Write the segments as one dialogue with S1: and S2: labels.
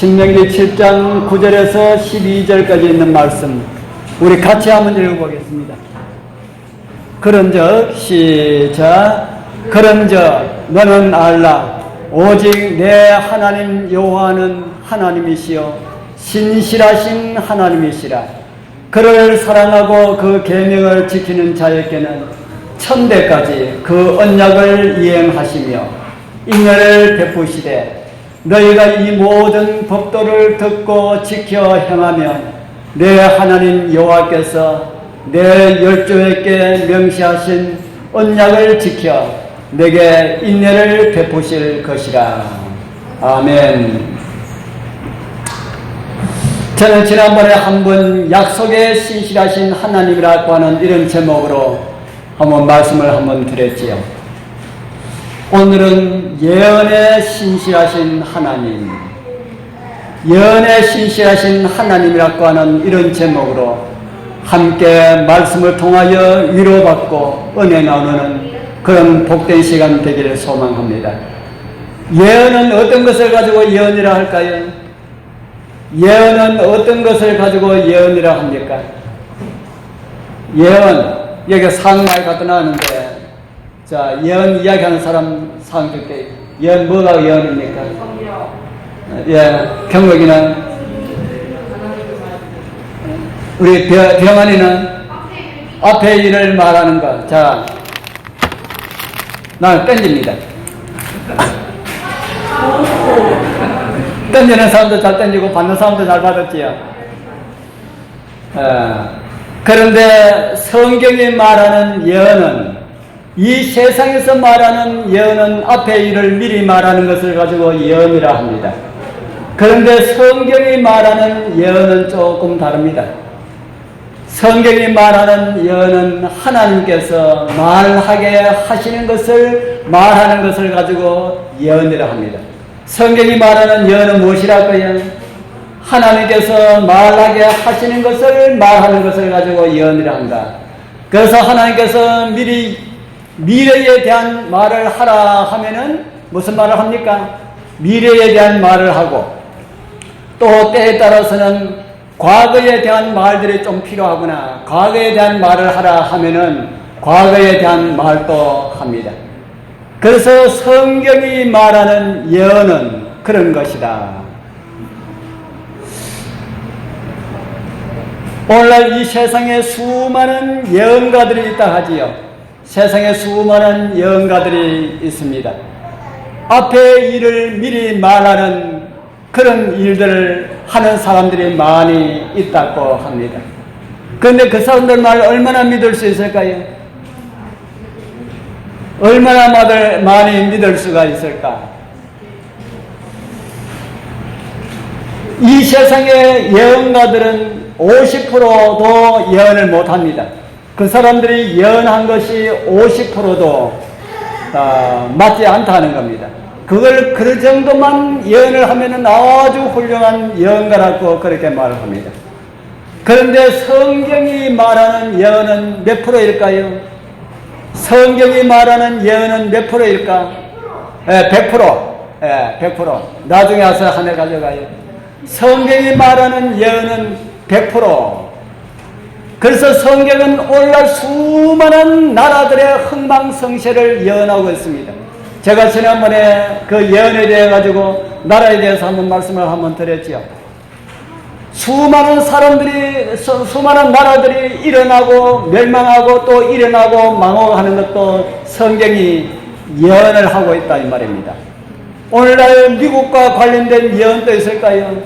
S1: 신명기 7장 9절에서 12절까지 있는 말씀 우리 같이 한번 읽어보겠습니다. 그런즉 시작. 그런즉 너는 알라 오직 내 하나님 여호와는 하나님이시요 신실하신 하나님이시라. 그를 사랑하고 그 계명을 지키는 자에게는 천대까지 그 언약을 이행하시며 인연을 베푸시되 너희가 이 모든 법도를 듣고 지켜 행하면 내 하나님 여호와께서 내 열조에게 명시하신 언약을 지켜 내게 인내를 베푸실 것이라. 아멘. 저는 지난번에 한번 약속에 신실하신 하나님이라고 하는 이런 제목으로 한번 말씀을 한번 드렸지요. 오늘은 예언에 신실하신 하나님, 예언에 신실하신 하나님이라고 하는 이런 제목으로 함께 말씀을 통하여 위로받고 은혜 나누는 그런 복된 시간 되기를 소망합니다. 예언은 어떤 것을 가지고 예언이라 할까요? 예언은 어떤 것을 가지고 예언이라 합니까? 예언, 여기 상마에 갖다 놨는데, 자, 예언 이야기하는 사람 상 줄게. 예언 뭐가 예언입니까? 예, 경력이는 우리 병환이는 앞에 일을 말하는 것. 자, 나는 던집니다. 던지는 사람도 잘 던지고 받는 사람도 잘 받았지요. 그런데 성경이 말하는 예언은, 이 세상에서 말하는 예언은 앞에 일을 미리 말하는 것을 가지고 예언이라 합니다. 그런데 성경이 말하는 예언은 조금 다릅니다. 성경이 말하는 예언은 하나님께서 말하게 하시는 것을 말하는 것을 가지고 예언이라 합니다. 성경이 말하는 예언은 무엇이랄까요? 하나님께서 말하게 하시는 것을 말하는 것을 가지고 예언이라 한다. 그래서 하나님께서 미래에 대한 말을 하라 하면은 무슨 말을 합니까? 미래에 대한 말을 하고, 또 때에 따라서는 과거에 대한 말들이 좀 필요하구나, 과거에 대한 말을 하라 하면은 과거에 대한 말도 합니다. 그래서 성경이 말하는 예언은 그런 것이다. 오늘날 이 세상에 수많은 예언가들이 있다 하지요. 세상에 수많은 예언가들이 있습니다. 앞에 일을 미리 말하는 그런 일들을 하는 사람들이 많이 있다고 합니다. 그런데 그 사람들 말을 얼마나 믿을 수 있을까요? 얼마나 많이 믿을 수가 있을까? 이 세상의 예언가들은 50%도 예언을 못합니다. 그 사람들이 예언한 것이 50%도 맞지 않다는 겁니다. 그걸 그 정도만 예언을 하면은 아주 훌륭한 예언가라고 그렇게 말을 합니다. 그런데 성경이 말하는 예언은 몇 프로일까요? 성경이 말하는 예언은 몇 프로일까? 100%. 100%. 나중에 와서 하나 가져가요. 성경이 말하는 예언은 100%. 그래서 성경은 오늘날 수많은 나라들의 흥망성쇠를 예언하고 있습니다. 제가 지난번에 그 예언에 대해 가지고 나라에 대해서 한번 말씀을 한번 드렸지요. 수많은 사람들이, 수많은 나라들이 일어나고 멸망하고 또 일어나고 망하는 것도 성경이 예언을 하고 있다 이 말입니다. 오늘날 미국과 관련된 예언도 있을까요?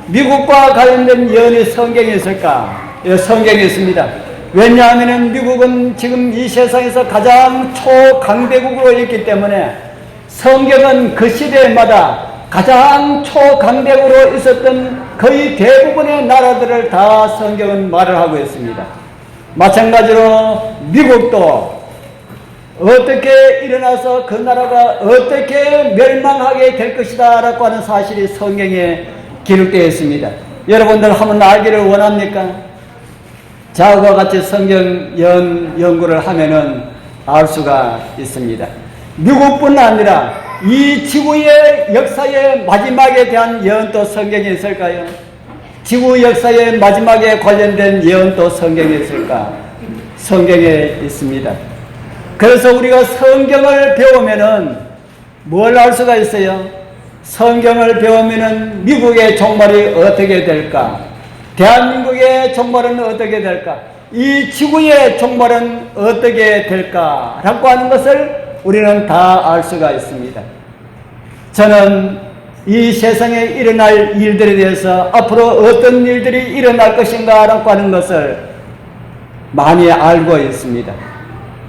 S1: 미국과 관련된 예언이 성경에 있을까? 예, 성경에 있습니다. 왜냐하면 미국은 지금 이 세상에서 가장 초강대국으로 있기 때문에 성경은 그 시대마다 가장 초강대국으로 있었던 거의 대부분의 나라들을 다 성경은 말을 하고 있습니다. 마찬가지로 미국도 어떻게 일어나서 그 나라가 어떻게 멸망하게 될 것이다 라고 하는 사실이 성경에 기록되어 있습니다. 여러분들 한번 알기를 원합니까? 자그와 같이 성경 연구를 하면은 알 수가 있습니다. 미국뿐 아니라 이 지구의 역사의 마지막에 대한 예언도 성경에 있을까요? 지구 역사의 마지막에 관련된 예언도 성경에 있을까? 성경에 있습니다. 그래서 우리가 성경을 배우면은 뭘 알 수가 있어요? 성경을 배우면은 미국의 종말이 어떻게 될까? 대한민국의 종말은 어떻게 될까? 이 지구의 종말은 어떻게 될까? 라고 하는 것을 우리는 다 알 수가 있습니다. 저는 이 세상에 일어날 일들에 대해서 앞으로 어떤 일들이 일어날 것인가 라고 하는 것을 많이 알고 있습니다.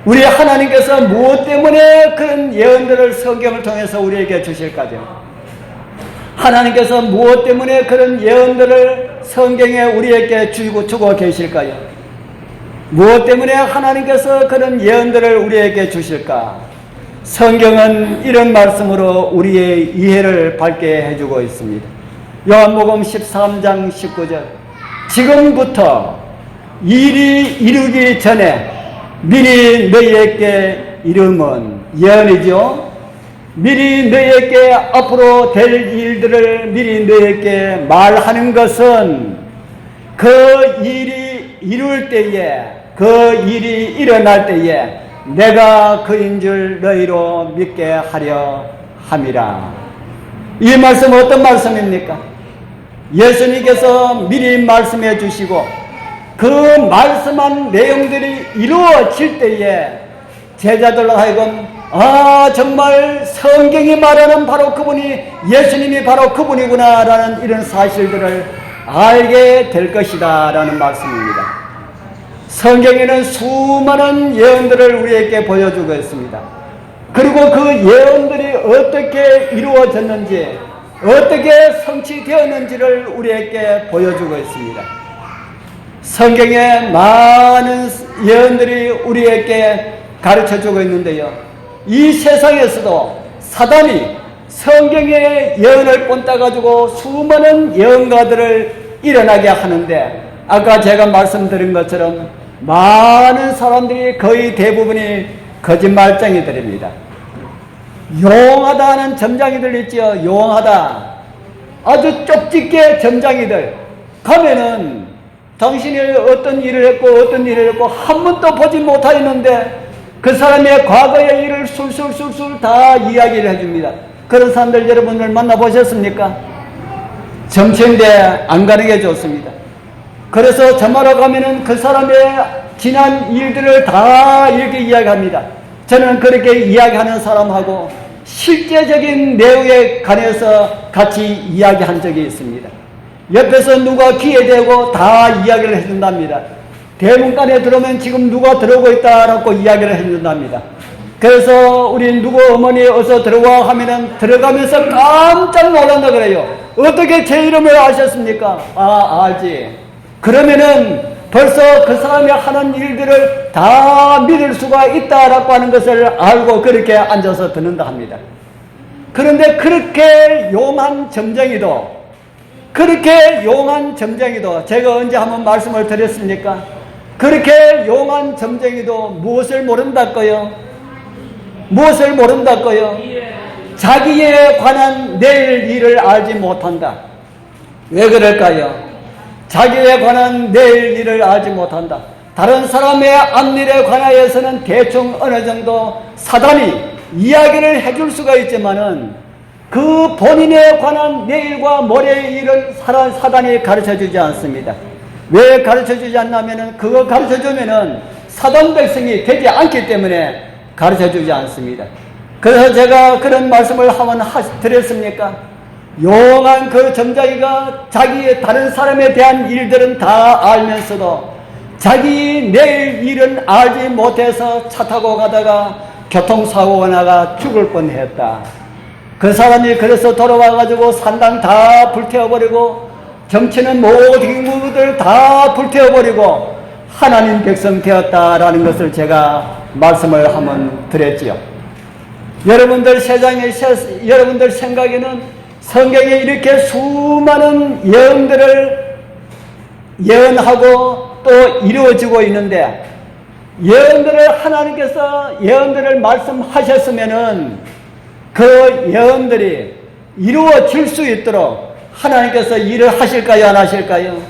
S1: 우리 하나님께서 무엇 때문에 그런 예언들을 성경을 통해서 우리에게 주실까요? 하나님께서 무엇 때문에 그런 예언들을 성경에 우리에게 주고 계실까요? 무엇 때문에 하나님께서 그런 예언들을 우리에게 주실까? 성경은 이런 말씀으로 우리의 이해를 밝게 해주고 있습니다. 요한복음 13장 19절 지금부터 일이 이루기 전에 미리 너희에게 이름은 예언이죠. 미리 너희에게 앞으로 될 일들을 미리 너희에게 말하는 것은 그 일이 이룰 때에 그 일이 일어날 때에 내가 그인 줄 너희로 믿게 하려 함이라. 이 말씀 어떤 말씀입니까? 예수님께서 미리 말씀해 주시고 그 말씀한 내용들이 이루어질 때에 제자들로 하여금 정말 성경이 말하는 바로 그분이 예수님이 바로 그분이구나 라는 이런 사실들을 알게 될 것이다 라는 말씀입니다. 성경에는 수많은 예언들을 우리에게 보여주고 있습니다. 그리고 그 예언들이 어떻게 이루어졌는지 어떻게 성취되었는지를 우리에게 보여주고 있습니다. 성경에 많은 예언들이 우리에게 가르쳐주고 있는데요. 이 세상에서도 사단이 성경의 예언을 본따가지고 수많은 예언가들을 일어나게 하는데 아까 제가 말씀드린 것처럼 많은 사람들이 거의 대부분이 거짓말쟁이들입니다. 용하다 하는 점장이들 있죠. 용하다. 아주 쪽집게 점장이들. 가면은 당신이 어떤 일을 했고 어떤 일을 했고 한 번도 보지 못하였는데 그 사람의 과거의 일을 술술술술 다 이야기를 해줍니다. 그런 사람들 여러분들 만나보셨습니까? 점치는데 안 가는 게 좋습니다. 그래서 점하러 가면은 그 사람의 지난 일들을 다 이렇게 이야기합니다. 저는 그렇게 이야기하는 사람하고 실제적인 내용에 관해서 같이 이야기한 적이 있습니다. 옆에서 누가 귀에 대고 다 이야기를 해준답니다. 대문간에 들어오면 지금 누가 들어오고 있다라고 이야기를 해준답니다. 그래서 우리 누구 어머니 어서 들어와 하면은 들어가면서 깜짝 놀란다 그래요. 어떻게 제 이름을 아셨습니까? 알지. 그러면은 벌써 그 사람이 하는 일들을 다 믿을 수가 있다라고 하는 것을 알고 그렇게 앉아서 듣는다 합니다. 그런데 그렇게 용한 점쟁이도 제가 언제 한번 말씀을 드렸습니까? 그렇게 용한 점쟁이도 무엇을 모른다고요? 무엇을 모른다고요? 자기에 관한 내일 일을 알지 못한다. 왜 그럴까요? 자기에 관한 내일 일을 알지 못한다. 다른 사람의 앞일에 관하여서는 대충 어느 정도 사단이 이야기를 해줄 수가 있지만은 그 본인에 관한 내일과 모레의 일을 사단이 가르쳐주지 않습니다. 왜 가르쳐주지 않냐면은 그거 가르쳐주면은 사단 백성이 되지 않기 때문에 가르쳐주지 않습니다. 그래서 제가 그런 말씀을 한번 드렸습니까? 용한 그 점장이가 자기의 다른 사람에 대한 일들은 다 알면서도 자기 내일 일은 알지 못해서 차 타고 가다가 교통사고가 나가 죽을 뻔했다. 그 사람이 그래서 돌아와가지고 산당 다 불태워버리고 정치는 모든 것들 다 불태워버리고 하나님 백성 되었다라는 것을 제가 말씀을 한번 드렸지요. 여러분들 여러분들 생각에는 성경에 이렇게 수많은 예언들을 예언하고 또 이루어지고 있는데 예언들을 하나님께서 예언들을 말씀하셨으면은 그 예언들이 이루어질 수 있도록 하나님께서 일을 하실까요? 안 하실까요?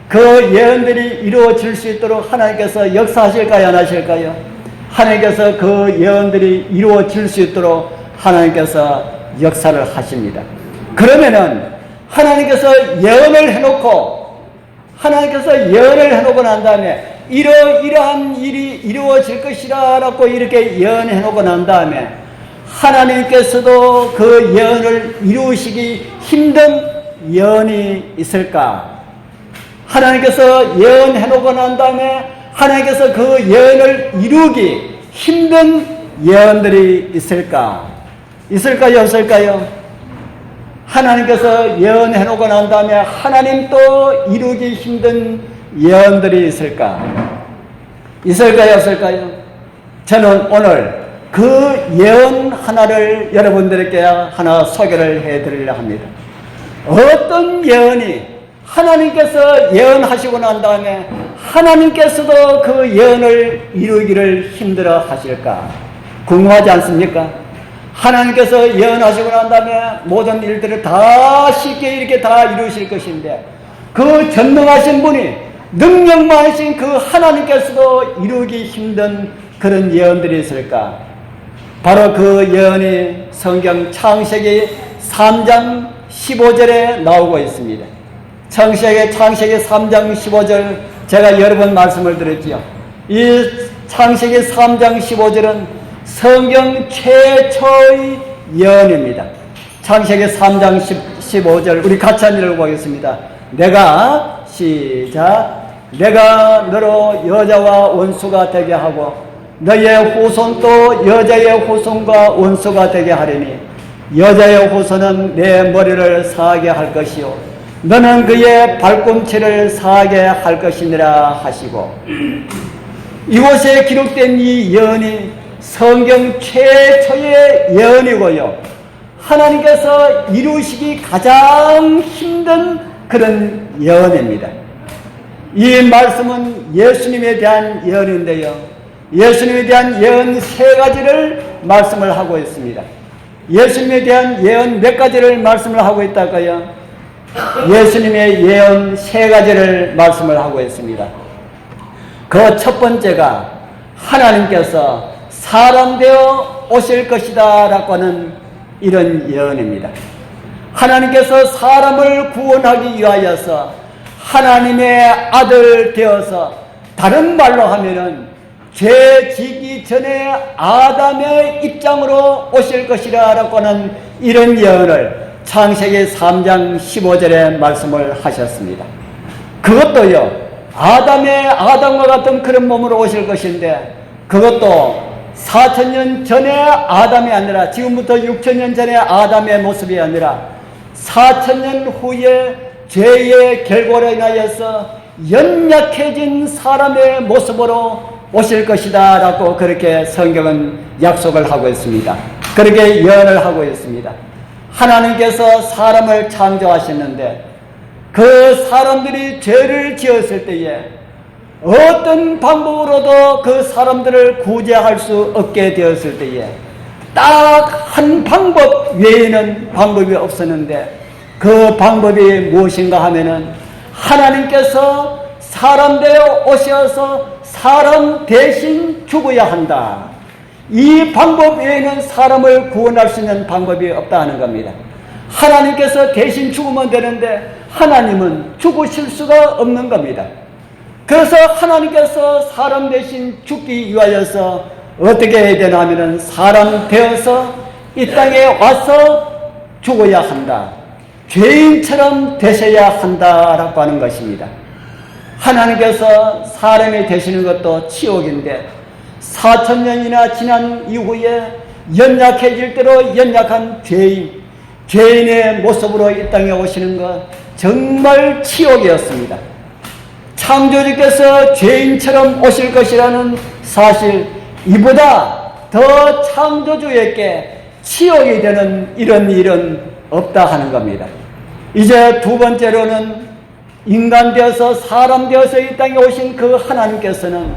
S1: 그 예언들이 이루어질 수 있도록 하나님께서 역사하실까요? 안 하실까요? 하나님께서 그 예언들이 이루어질 수 있도록 하나님께서 역사를 하십니다. 그러면은 하나님께서 예언을 해놓고 난 다음에 이러한 일이 이루어질 것이라고 이렇게 예언해놓고 난 다음에 하나님께서도 그 예언을 이루시기 힘든 예언이 있을까? 하나님께서 예언해놓고 난 다음에 하나님께서 그 예언을 이루기 힘든 예언들이 있을까? 있을까요? 없을까요? 하나님께서 예언해놓고 난 다음에 하나님도 이루기 힘든 예언들이 있을까? 있을까요? 없을까요? 저는 오늘 그 예언 하나를 여러분들에게 하나 소개를 해드리려 합니다. 어떤 예언이 하나님께서 예언하시고 난 다음에 하나님께서도 그 예언을 이루기를 힘들어 하실까? 궁금하지 않습니까? 하나님께서 예언하시고 난 다음에 모든 일들을 다 쉽게 이렇게 다 이루실 것인데 그 전능하신 분이 능력 많으신 그 하나님께서도 이루기 힘든 그런 예언들이 있을까? 바로 그 예언이 성경 창세기 3장 15절에 나오고 있습니다. 창세기 3장 15절 제가 여러 번 말씀을 드렸지요. 이 창세기 3장 15절은 성경 최초의 예언입니다. 창세기 3장 15절 우리 같이 한번 읽어보겠습니다. 내가 너로 여자와 원수가 되게 하고 너의 후손도 여자의 후손과 원수가 되게 하리니 여자의 후손은 내 머리를 상하게 할 것이요 너는 그의 발꿈치를 상하게 할 것이니라 하시고 이곳에 기록된 이 예언이 성경 최초의 예언이고요. 하나님께서 이루시기 가장 힘든 그런 예언입니다. 이 말씀은 예수님에 대한 예언인데요. 예수님에 대한 예언 3가지를 말씀을 하고 있습니다. 예수님에 대한 예언 몇 가지를 말씀을 하고 있다고요? 예수님의 예언 3가지를 말씀을 하고 있습니다. 그 첫 번째가 하나님께서 사람 되어 오실 것이다 라고 하는 이런 예언입니다. 하나님께서 사람을 구원하기 위하여서 하나님의 아들 되어서 다른 말로 하면은 죄 지기 전에 아담의 입장으로 오실 것이라 라고 하는 이런 예언을 창세기 3장 15절에 말씀을 하셨습니다. 그것도요, 아담과 같은 그런 몸으로 오실 것인데 그것도 4,000년 전에 아담이 아니라 지금부터 6,000년 전에 아담의 모습이 아니라 4,000년 후에 죄의 결과로 인하여서 연약해진 사람의 모습으로 오실 것이다 라고 그렇게 성경은 약속을 하고 있습니다. 그렇게 예언을 하고 있습니다. 하나님께서 사람을 창조하셨는데 그 사람들이 죄를 지었을 때에 어떤 방법으로도 그 사람들을 구제할 수 없게 되었을 때에 딱 한 방법 외에는 방법이 없었는데 그 방법이 무엇인가 하면은 하나님께서 사람 되어 오셔서 사람 대신 죽어야 한다. 이 방법 외에는 사람을 구원할 수 있는 방법이 없다 하는 겁니다. 하나님께서 대신 죽으면 되는데 하나님은 죽으실 수가 없는 겁니다. 그래서 하나님께서 사람 대신 죽기 위하여서 어떻게 해야 되나 하면은 사람 되어서 이 땅에 와서 죽어야 한다. 죄인처럼 되셔야 한다라고 하는 것입니다. 하나님께서 사람이 되시는 것도 치욕인데 4,000년이나 지난 이후에 연약해질 대로 연약한 죄인의 모습으로 이 땅에 오시는 것 정말 치욕이었습니다. 창조주께서 죄인처럼 오실 것이라는 사실, 이보다 더 창조주에게 치욕이 되는 이런 일은 없다 하는 겁니다. 이제 두 번째로는 인간 되어서 사람 되어서 이 땅에 오신 그 하나님께서는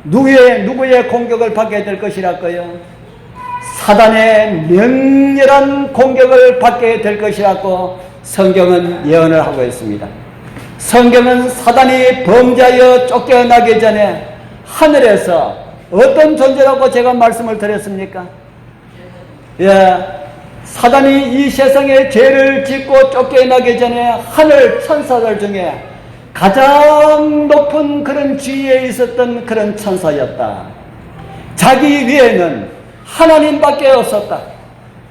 S1: 누구의 공격을 받게 될 것이랄까요? 사단의 맹렬한 공격을 받게 될 것이라고 성경은 예언을 하고 있습니다. 성경은 사단이 범죄하여 쫓겨나기 전에 하늘에서 어떤 존재라고 제가 말씀을 드렸습니까? 사단이 이 세상에 죄를 짓고 쫓겨나기 전에 하늘 천사들 중에 가장 높은 그런 지위에 있었던 그런 천사였다. 자기 위에는 하나님밖에 없었다.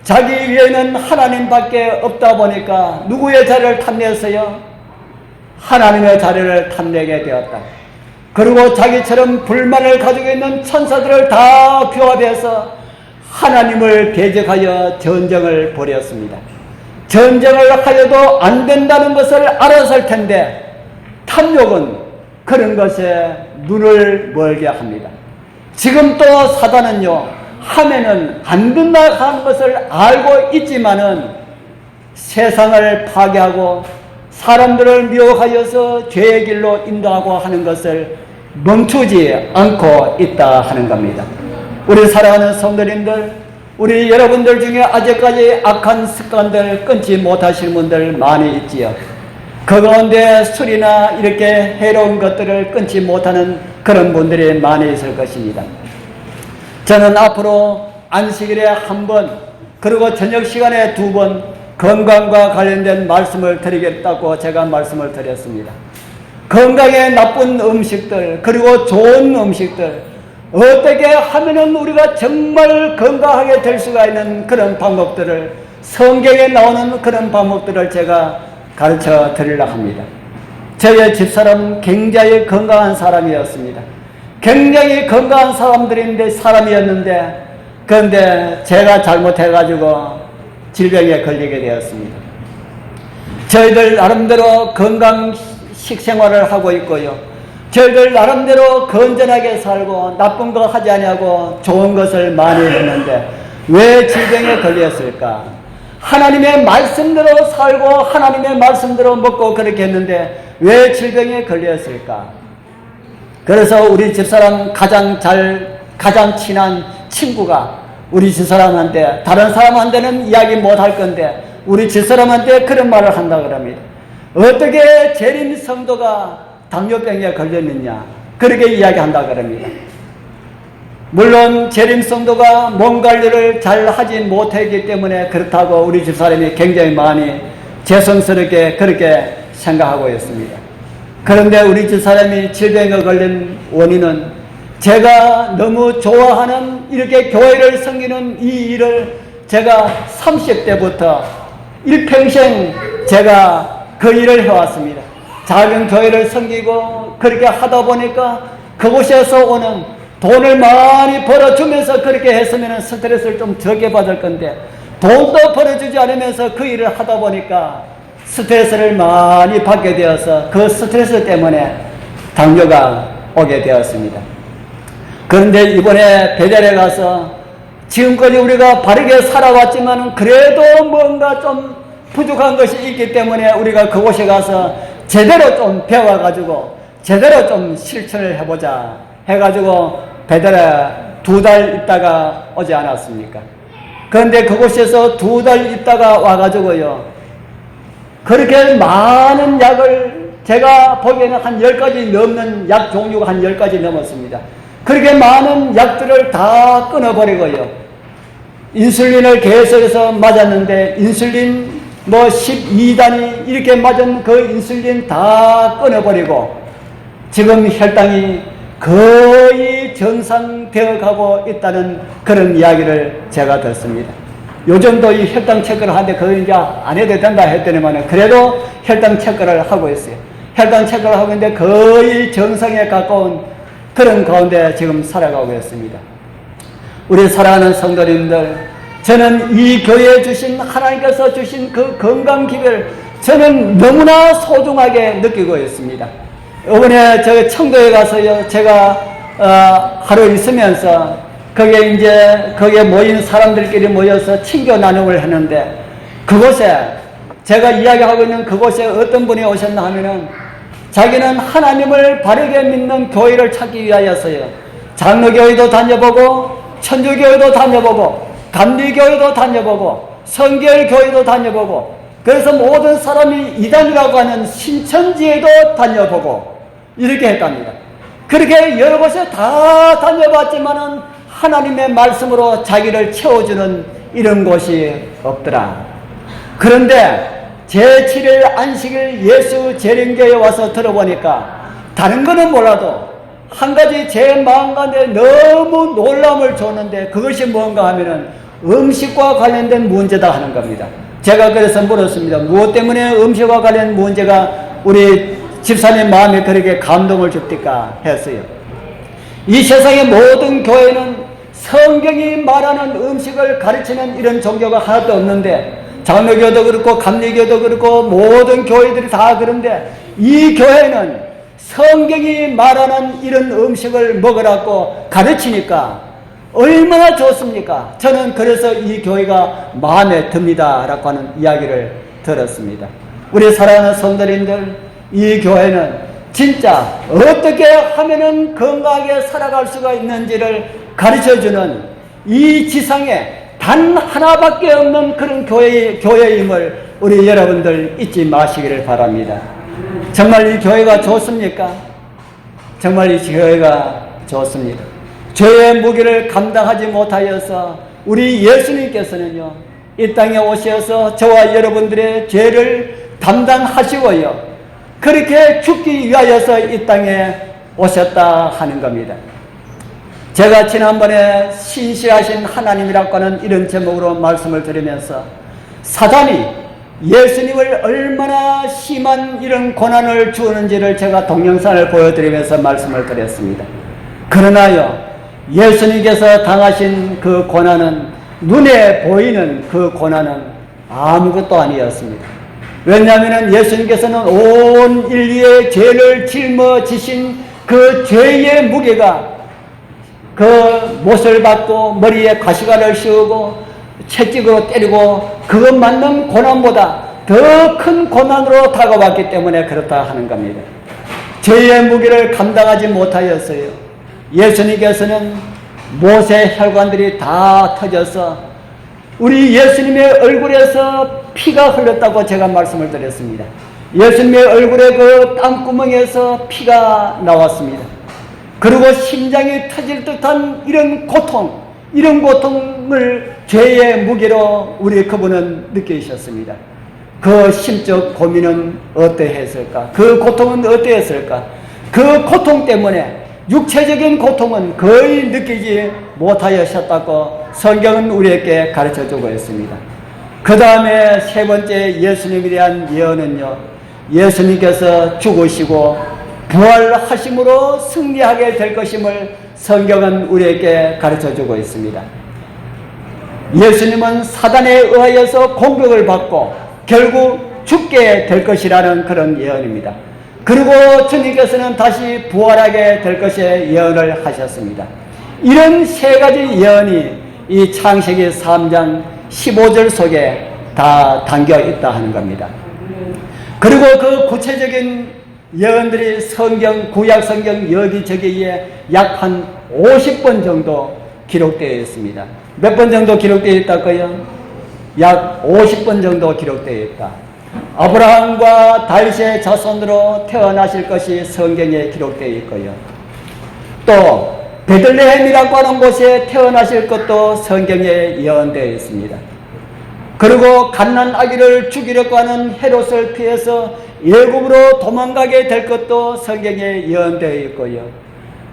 S1: 자기 위에는 하나님밖에 없다 보니까 누구의 자리를 탐내었어요? 하나님의 자리를 탐내게 되었다. 그리고 자기처럼 불만을 가지고 있는 천사들을 다 규합해서 하나님을 대적하여 전쟁을 벌였습니다. 전쟁을 하여도 안 된다는 것을 알았을 텐데 탐욕은 그런 것에 눈을 멀게 합니다. 지금 또 사단은요, 하면은 안 된다 하는 것을 알고 있지만은 세상을 파괴하고 사람들을 미혹하여서 죄의 길로 인도하고 하는 것을 멈추지 않고 있다 하는 겁니다. 우리 사랑하는 성도님들, 우리 여러분들 중에 아직까지 악한 습관들 끊지 못하시는 분들 많이 있지요. 그 가운데 술이나 이렇게 해로운 것들을 끊지 못하는 그런 분들이 많이 있을 것입니다. 저는 앞으로 안식일에 한 번, 그리고 저녁 시간에 2번 건강과 관련된 말씀을 드리겠다고 제가 말씀을 드렸습니다. 건강에 나쁜 음식들, 그리고 좋은 음식들, 어떻게 하면은 우리가 정말 건강하게 될 수가 있는 그런 방법들을, 성경에 나오는 그런 방법들을 제가 가르쳐 드리려고 합니다. 저희 집사람은 굉장히 건강한 사람이었습니다. 굉장히 건강한 사람이었는데, 그런데 제가 잘못해가지고 질병에 걸리게 되었습니다. 저희들 나름대로 건강 식생활을 하고 있고요. 저희들 나름대로 건전하게 살고 나쁜 거 하지 않냐고 좋은 것을 많이 했는데 왜 질병에 걸렸을까? 하나님의 말씀대로 살고 하나님의 말씀대로 먹고 그렇게 했는데 왜 질병에 걸렸을까? 그래서 우리 집사람 가장 친한 친구가 우리 집사람한테, 다른 사람한테는 이야기 못할 건데 우리 집사람한테 그런 말을 한다 그럽니다. 어떻게 재림 성도가 당뇨병에 걸렸느냐, 그렇게 이야기한다 그럽니다. 물론 재림 성도가 몸 관리를 잘 하지 못했기 때문에 그렇다고 우리 집사람이 굉장히 많이 죄송스럽게 그렇게 생각하고 있습니다. 그런데 우리 집사람이 질병에 걸린 원인은 제가 너무 좋아하는 이렇게 교회를 섬기는 이 일을 제가 30대부터 일평생 제가 그 일을 해왔습니다. 작은 교회를 섬기고 그렇게 하다 보니까 그곳에서 오는 돈을 많이 벌어주면서 그렇게 했으면 스트레스를 좀 적게 받을 건데 돈도 벌어주지 않으면서 그 일을 하다 보니까 스트레스를 많이 받게 되어서 그 스트레스 때문에 당뇨가 오게 되었습니다. 그런데 이번에 베델에 가서 지금까지 우리가 바르게 살아왔지만 그래도 뭔가 좀 부족한 것이 있기 때문에 우리가 그곳에 가서 제대로 좀 배워가지고 제대로 좀 실천을 해보자 해가지고 베델에 2달 있다가 오지 않았습니까? 그런데 그곳에서 2달 있다가 와가지고요, 그렇게 많은 약을, 제가 보기에는 한 10가지 넘는 약 종류가 한 10가지 넘었습니다. 그렇게 많은 약들을 다 끊어버리고요, 인슐린을 계속해서 맞았는데 인슐린 12단위 이렇게 맞은 그 인슐린 다 끊어버리고 지금 혈당이 거의 정상되어 가고 있다는 그런 이야기를 제가 듣습니다. 요즘도 이 혈당 체크를 하는데 그거 이제 안 해도 된다 했더니만 그래도 혈당 체크를 하고 있어요. 혈당 체크를 하고 있는데 거의 정상에 가까운 그런 가운데 지금 살아가고 있습니다. 우리 사랑하는 성도님들, 저는 이 교회에 주신, 하나님께서 주신 그 건강 기회를 저는 너무나 소중하게 느끼고 있습니다. 이번에 저 청도에 가서요, 제가 하루 있으면서 거기에 모인 사람들끼리 모여서 친교 나눔을 했는데 그곳에 제가 이야기하고 있는 그곳에 어떤 분이 오셨나 하면은 자기는 하나님을 바르게 믿는 교회를 찾기 위하여서요, 장로교회도 다녀보고 천주교회도 다녀보고 감리교회도 다녀보고 성결교회도 다녀보고 그래서 모든 사람이 이단이라고 하는 신천지에도 다녀보고 이렇게 했답니다. 그렇게 여러 곳에 다 다녀봤지만은 하나님의 말씀으로 자기를 채워주는 이런 곳이 없더라. 그런데 제7일 안식일 예수 재림교회에 와서 들어보니까 다른 거는 몰라도 한 가지 제 마음 가운데 너무 놀람을 줬는데 그것이 뭔가 하면은 음식과 관련된 문제다 하는 겁니다. 제가 그래서 물었습니다. 무엇 때문에 음식과 관련 문제가 우리 집사님 마음에 그렇게 감동을 줍니까 했어요. 이 세상의 모든 교회는 성경이 말하는 음식을 가르치는 이런 종교가 하나도 없는데 장로교도 그렇고 감리교도 그렇고 모든 교회들이 다 그런데 이 교회는 성경이 말하는 이런 음식을 먹으라고 가르치니까 얼마나 좋습니까? 저는 그래서 이 교회가 마음에 듭니다 라고 하는 이야기를 들었습니다. 우리 사랑하는 성도님들, 이 교회는 진짜 어떻게 하면은 건강하게 살아갈 수가 있는지를 가르쳐주는 이 지상에 단 하나밖에 없는 그런 교회임을 우리 여러분들 잊지 마시기를 바랍니다. 정말 이 교회가 좋습니까? 정말 이 교회가 좋습니다. 죄의 무게를 감당하지 못하여서 우리 예수님께서는요, 이 땅에 오셔서 저와 여러분들의 죄를 담당하시고요, 그렇게 죽기 위하여서 이 땅에 오셨다 하는 겁니다. 제가 지난번에 신실하신 하나님이라고 하는 이런 제목으로 말씀을 드리면서 사단이 예수님을 얼마나 심한 이런 고난을 주는지를 제가 동영상을 보여드리면서 말씀을 드렸습니다. 그러나요, 예수님께서 당하신 그 고난은 눈에 보이는 그 고난은 아무것도 아니었습니다. 왜냐하면 예수님께서는 온 인류의 죄를 짊어지신 그 죄의 무게가 그 못을 받고 머리에 가시관을 씌우고 채찍으로 때리고 그것 맞는 고난보다 더 큰 고난으로 다가왔기 때문에 그렇다 하는 겁니다. 죄의 무게를 감당하지 못하였어요. 예수님께서는 못의 혈관들이 다 터져서 우리 예수님의 얼굴에서 피가 흘렀다고 제가 말씀을 드렸습니다. 예수님의 얼굴에 그 땀구멍에서 피가 나왔습니다. 그리고 심장이 터질 듯한 이런 고통을 죄의 무게로 우리 그분은 느끼셨습니다. 그 심적 고민은 어떠했을까? 그 고통은 어떠했을까? 그 고통 때문에 육체적인 고통은 거의 느끼지 못하셨다고 성경은 우리에게 가르쳐주고 있습니다. 그 다음에 세 번째 예수님에 대한 예언은요, 예수님께서 죽으시고 부활하심으로 승리하게 될 것임을 성경은 우리에게 가르쳐주고 있습니다. 예수님은 사단에 의하여서 공격을 받고 결국 죽게 될 것이라는 그런 예언입니다. 그리고 주님께서는 다시 부활하게 될 것의 예언을 하셨습니다. 이런 세 가지 예언이 이 창세기 3장 15절 속에 다 담겨 있다 하는 겁니다. 그리고 그 구체적인 예언들이 구약 성경 여기저기에 약 한 50번 정도 기록되어 있습니다. 몇 번 정도 되어 있다고요? 약 50번 정도 기록되어 있다. 아브라함과 다윗의 자손으로 태어나실 것이 성경에 기록되어 있고요. 또 베들레헴이라고 하는 곳에 태어나실 것도 성경에 예언되어 있습니다. 그리고 갓난 아기를 죽이려고 하는 헤롯을 피해서 애굽으로 도망가게 될 것도 성경에 예언되어 있고요.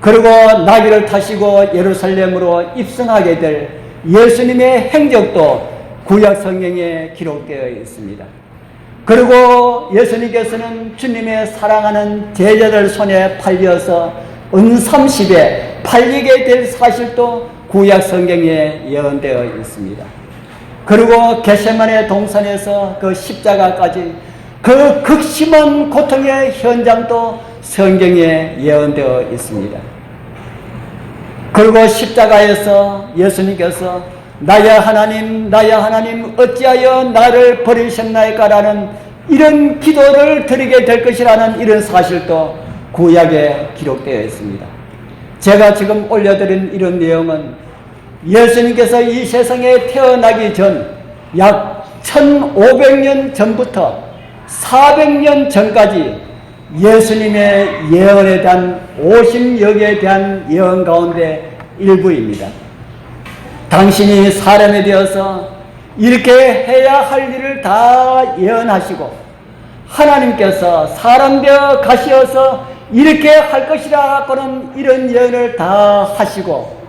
S1: 그리고 나귀를 타시고 예루살렘으로 입성하게 될 예수님의 행적도 구약 성경에 기록되어 있습니다. 그리고 예수님께서는 주님의 사랑하는 제자들 손에 팔려서 은30에 팔리게 될 사실도 구약 성경에 예언되어 있습니다. 그리고 겟세마네 동산에서 그 십자가까지 그 극심한 고통의 현장도 성경에 예언되어 있습니다. 그리고 십자가에서 예수님께서 나의 하나님 어찌하여 나를 버리셨나이까라는 이런 기도를 드리게 될 것이라는 이런 사실도 구약에 기록되어 있습니다. 제가 지금 올려드린 이런 내용은 예수님께서 이 세상에 태어나기 전 약 1500년 전부터 400년 전까지 예수님의 예언에 대한 오심역에 대한 예언 가운데 일부입니다. 당신이 사람이 되어서 이렇게 해야 할 일을 다 예언하시고 하나님께서 사람 되어 가시어서 이렇게 할 것이라고는 이런 예언을 다 하시고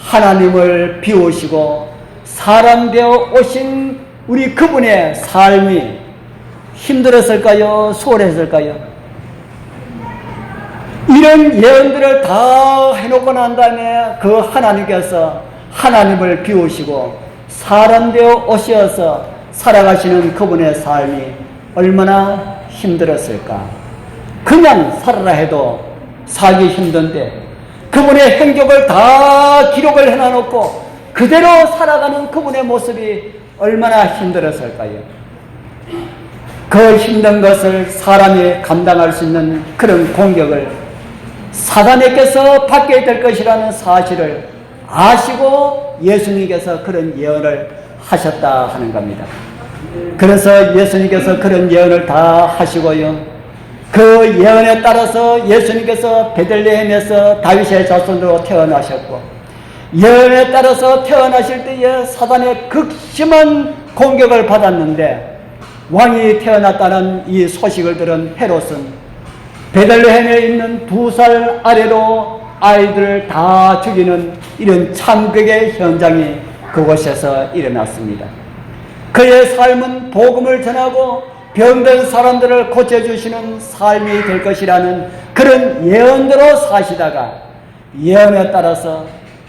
S1: 하나님을 비우시고 사람 되어 오신 우리 그분의 삶이 힘들었을까요? 수월했을까요? 이런 예언들을 다 해놓고 난 다음에 그 하나님께서 하나님을 비우시고 사람 되어 오셔서 살아가시는 그분의 삶이 얼마나 힘들었을까? 그냥 살아라 해도 살기 힘든데 그분의 행적을 다 기록을 해놔놓고 그대로 살아가는 그분의 모습이 얼마나 힘들었을까요? 그 힘든 것을 사람이 감당할 수 있는 그런 공격을 사단에게서 받게 될 것이라는 사실을 아시고 예수님께서 그런 예언을 하셨다 하는 겁니다. 그래서 예수님께서 그런 예언을 다 하시고요. 그 예언에 따라서 예수님께서 베들레헴에서 다윗의 자손으로 태어나셨고 예언에 따라서 태어나실 때에 사단의 극심한 공격을 받았는데 왕이 태어났다는 이 소식을 들은 헤롯은 베들레헴에 있는 2살 아래로 아이들을 다 죽이는 이런 참극의 현장이 그곳에서 일어났습니다. 그의 삶은 복음을 전하고 병든 사람들을 고쳐주시는 삶이 될 것이라는 그런 예언대로 사시다가 예언에 따라서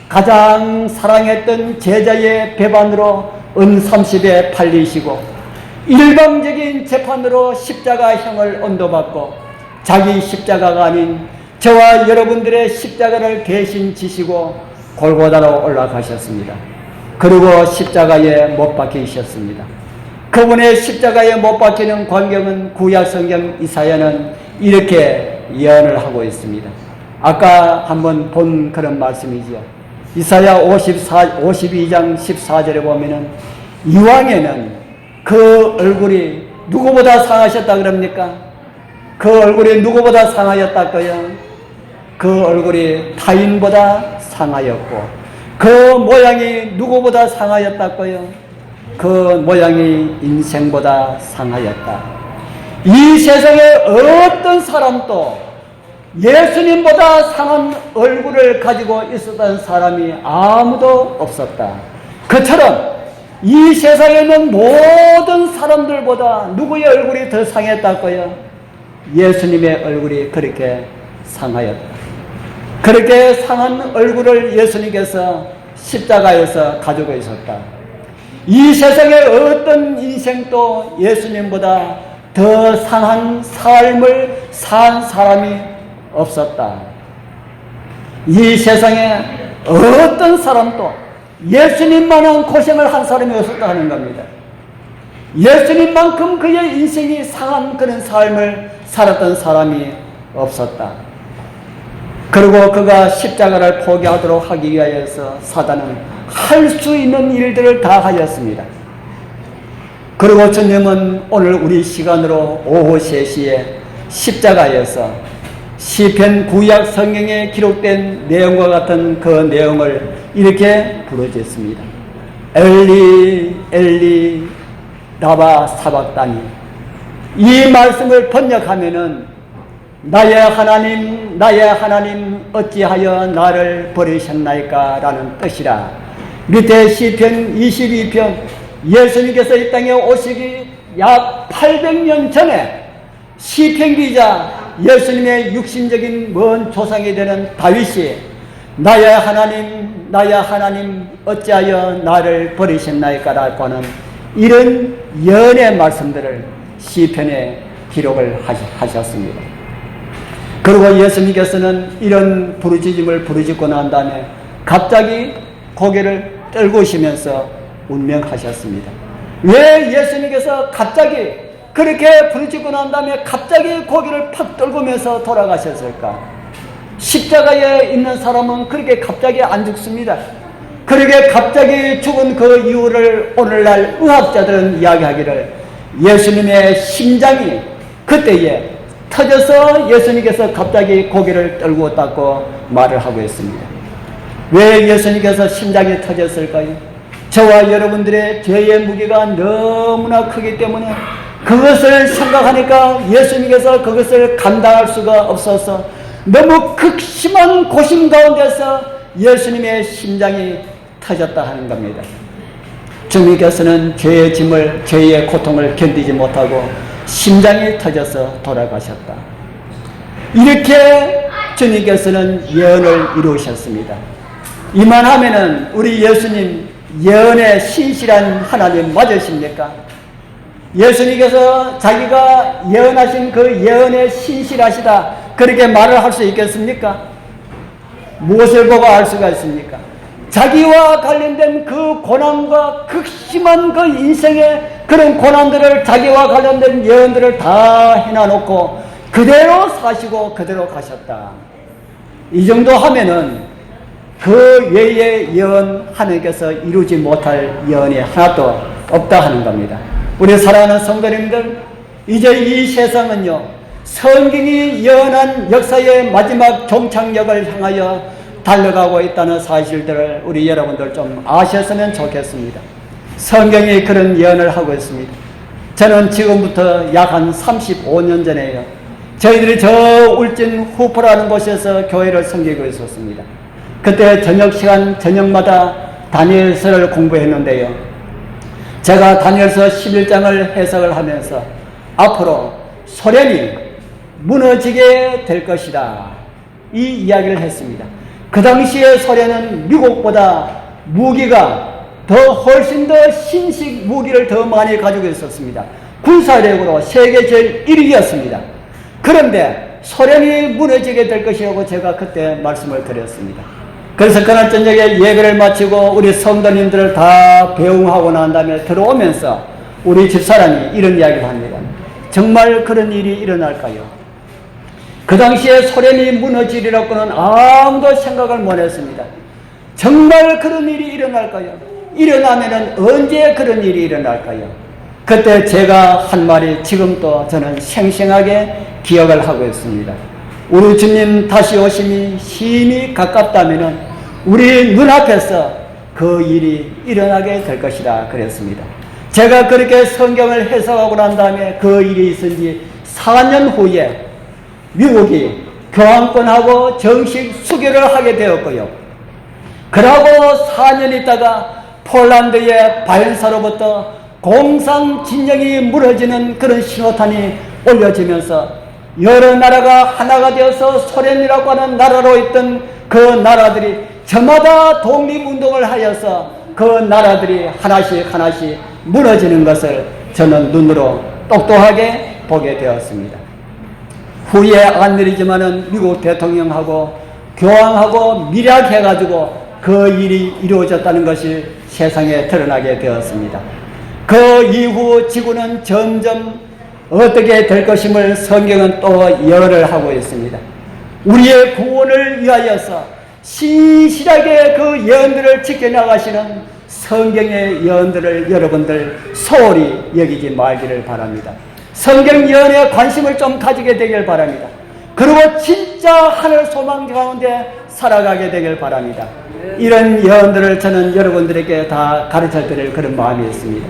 S1: 가장 사랑했던 제자의 배반으로 은 30에 팔리시고 일방적인 재판으로 십자가형을 언도받고 자기 십자가가 아닌 저와 여러분들의 십자가를 대신 지시고 골고다로 올라가셨습니다. 그리고 십자가에 못 박히셨습니다. 그분의 십자가에 못 박히는 광경은 구약 성경 이사야는 이렇게 예언을 하고 있습니다. 아까 한번 본 그런 말씀이죠. 이사야 52장 14절에 보면은 이왕에는 그 얼굴이 누구보다 상하셨다 그럽니까? 그 얼굴이 누구보다 상하였다고요? 그 얼굴이 타인보다 상하였고 그 모양이 누구보다 상하였다고요? 그 모양이 인생보다 상하였다. 이 세상에 어떤 사람도 예수님보다 상한 얼굴을 가지고 있었던 사람이 아무도 없었다. 그처럼 이 세상에 있는 모든 사람들보다 누구의 얼굴이 더 상했다고요? 예수님의 얼굴이 그렇게 상하였다. 그렇게 상한 얼굴을 예수님께서 십자가에서 가지고 있었다. 이 세상의 어떤 인생도 예수님보다 더 상한 삶을 산 사람이 없었다. 이 세상에 어떤 사람도 예수님만한 고생을 한 사람이 없었다 하는 겁니다. 예수님만큼 그의 인생이 상한 그런 삶을 살았던 사람이 없었다. 그리고 그가 십자가를 포기하도록 하기 위하여서 사단은 할 수 있는 일들을 다 하였습니다. 그리고 주님은 오늘 우리 시간으로 오후 3시에 십자가에서 시편 구약 성경에 기록된 내용과 같은 그 내용을 이렇게 부르짖습니다. 엘리 엘리 라마 사박다니. 이 말씀을 번역하면은 나의 하나님 어찌하여 나를 버리셨나이까 라는 뜻이라. 밑에 시편 22편 예수님께서 이 땅에 오시기 약 800년 전에 시편 기자 예수님의 육신적인 먼 조상이 되는 다윗이 나의 하나님 어찌하여 나를 버리셨나이까 라고 하는 이런 예언의 말씀들을 시편에 기록을 하셨습니다. 그리고 예수님께서는 이런 부르짖음을 부르짖고 난 다음에 갑자기 고개를 떨구시면서 운명하셨습니다. 왜 예수님께서 갑자기 그렇게 부르짖고 난 다음에 갑자기 고개를 팍 떨구면서 돌아가셨을까? 십자가에 있는 사람은 그렇게 갑자기 안 죽습니다. 그 그러게 갑자기 죽은 그 이유를 오늘날 의학자들은 이야기하기를 예수님의 심장이 그때에 터져서 예수님께서 갑자기 고개를 떨고 닦고 말을 하고 있습니다. 왜 예수님께서 심장이 터졌을까요? 저와 여러분들의 죄의 무게가 너무나 크기 때문에 그것을 생각하니까 예수님께서 그것을 감당할 수가 없어서 너무 극심한 고심 가운데서 예수님의 심장이 터졌다 하는 겁니다. 주님께서는 죄의 짐을, 죄의 고통을 견디지 못하고 심장이 터져서 돌아가셨다. 이렇게 주님께서는 예언을 이루셨습니다. 이만하면은 우리 예수님 예언의 신실한 하나님 맞으십니까? 예수님께서 자기가 예언하신 그 예언에 신실하시다 그렇게 말을 할 수 있겠습니까? 무엇을 보고 알 수가 있습니까? 자기와 관련된 그 고난과 극심한 그 인생의 그런 고난들을 자기와 관련된 예언들을 다 해놔놓고 그대로 사시고 그대로 가셨다. 이 정도 하면은 그 외의 예언 하나님께서 이루지 못할 예언이 하나도 없다 하는 겁니다. 우리 사랑하는 성도님들, 이제 이 세상은요, 성경이 예언한 역사의 마지막 종착역을 향하여 달려가고 있다는 사실들을 우리 여러분들 좀 아셨으면 좋겠습니다. 성경이 그런 예언을 하고 있습니다. 저는 지금부터 약 한 35년 전에요, 저희들이 저 울진 후포라는 곳에서 교회를 섬기고 있었습니다. 그때 저녁 시간 저녁마다 다니엘서를 공부했는데요, 제가 다니엘서 11장을 해석을 하면서 앞으로 소련이 무너지게 될 것이다, 이 이야기를 했습니다. 그 당시에 소련은 미국보다 무기가 훨씬 더 신식 무기를 더 많이 가지고 있었습니다. 군사력으로 세계 제일 1위였습니다. 그런데 소련이 무너지게 될 것이라고 제가 그때 말씀을 드렸습니다. 그래서 그날 저녁에 예배를 마치고 우리 성도님들을 다 배웅하고 난 다음에 들어오면서 우리 집사람이 이런 이야기를 합니다. 정말 그런 일이 일어날까요? 그 당시에 소련이 무너지리라고는 아무도 생각을 못했습니다. 정말 그런 일이 일어날까요? 일어나면은 언제 그런 일이 일어날까요? 그때 제가 한 말이 지금도 저는 생생하게 기억을 하고 있습니다. 우리 주님 다시 오심이 심히 가깝다면은 우리 눈앞에서 그 일이 일어나게 될 것이다 그랬습니다. 제가 그렇게 성경을 해석하고 난 다음에 그 일이 있은 지 4년 후에 미국이 교황권하고 정식 수교를 하게 되었고요. 그러고 4년 있다가 폴란드의 바이엔사로부터 공산 진영이 무너지는 그런 신호탄이 올려지면서 여러 나라가 하나가 되어서 소련이라고 하는 나라로 있던 그 나라들이 저마다 독립운동을 하여서 그 나라들이 하나씩 하나씩 무너지는 것을 저는 눈으로 똑똑하게 보게 되었습니다. 후에 안 일이지만은 미국 대통령하고 교황하고 밀약해가지고 그 일이 이루어졌다는 것이 세상에 드러나게 되었습니다. 그 이후 지구는 점점 어떻게 될 것임을 성경은 또 예언을 하고 있습니다. 우리의 구원을 위하여서 신실하게 그 예언들을 지켜나가시는 성경의 예언들을 여러분들 소홀히 여기지 말기를 바랍니다. 성경 예언에 관심을 좀 가지게 되길 바랍니다. 그리고 진짜 하늘 소망 가운데 살아가게 되길 바랍니다. 이런 예언들을 저는 여러분들에게 다 가르쳐 드릴 그런 마음이 있습니다.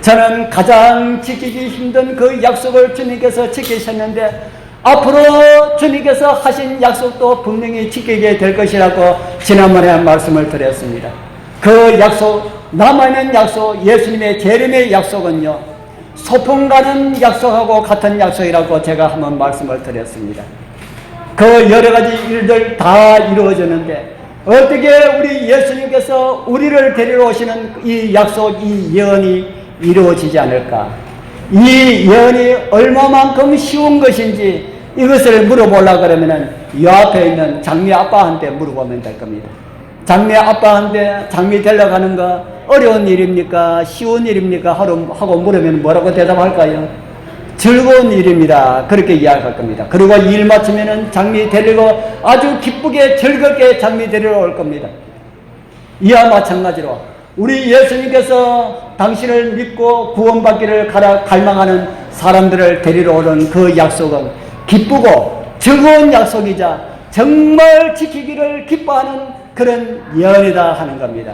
S1: 저는 가장 지키기 힘든 그 약속을 주님께서 지키셨는데 앞으로 주님께서 하신 약속도 분명히 지키게 될 것이라고 지난번에 말씀을 드렸습니다. 그 약속, 남아있는 약속, 예수님의 재림의 약속은요, 소풍 가는 약속하고 같은 약속이라고 제가 한번 말씀을 드렸습니다. 그 여러 가지 일들 다 이루어졌는데 어떻게 우리 예수님께서 우리를 데리러 오시는 이 약속, 이 예언이 이루어지지 않을까? 이 예언이 얼마만큼 쉬운 것인지 이것을 물어보려고 그러면은 이 앞에 있는 장미 아빠한테 물어보면 될 겁니다. 장미 아빠한테 장미 데려가는 거 어려운 일입니까? 쉬운 일입니까? 하고 물으면 뭐라고 대답할까요? 즐거운 일입니다. 그렇게 이야기할 겁니다. 그리고 일 마치면은 장미 데리고 아주 기쁘게 즐겁게 장미 데리러 올 겁니다. 이와 마찬가지로 우리 예수님께서 당신을 믿고 구원받기를 갈망하는 사람들을 데리러 오는 그 약속은 기쁘고 즐거운 약속이자 정말 지키기를 기뻐하는 그런 예언이다 하는 겁니다.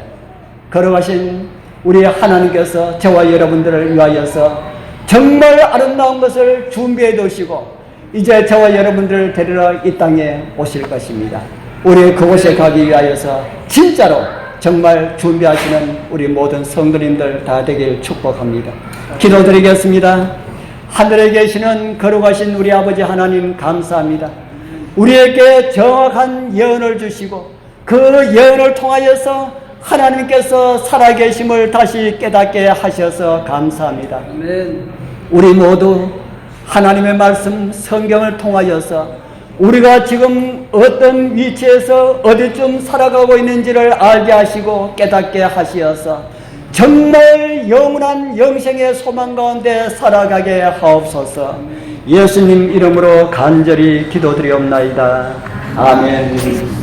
S1: 걸어가신 우리 하나님께서 저와 여러분들을 위하여서 정말 아름다운 것을 준비해 두시고 이제 저와 여러분들을 데리러 이 땅에 오실 것입니다. 우리 그곳에 가기 위하여서 진짜로 정말 준비하시는 우리 모든 성도님들 다 되길 축복합니다. 기도드리겠습니다. 하늘에 계시는 거룩하신 우리 아버지 하나님 감사합니다. 우리에게 정확한 예언을 주시고 그 예언을 통하여서 하나님께서 살아계심을 다시 깨닫게 하셔서 감사합니다.
S2: 아멘.
S1: 우리 모두 하나님의 말씀 성경을 통하여서 우리가 지금 어떤 위치에서 어디쯤 살아가고 있는지를 알게 하시고 깨닫게 하시어서 정말 영원한 영생의 소망 가운데 살아가게 하옵소서. 예수님 이름으로 간절히 기도드리옵나이다. 아멘.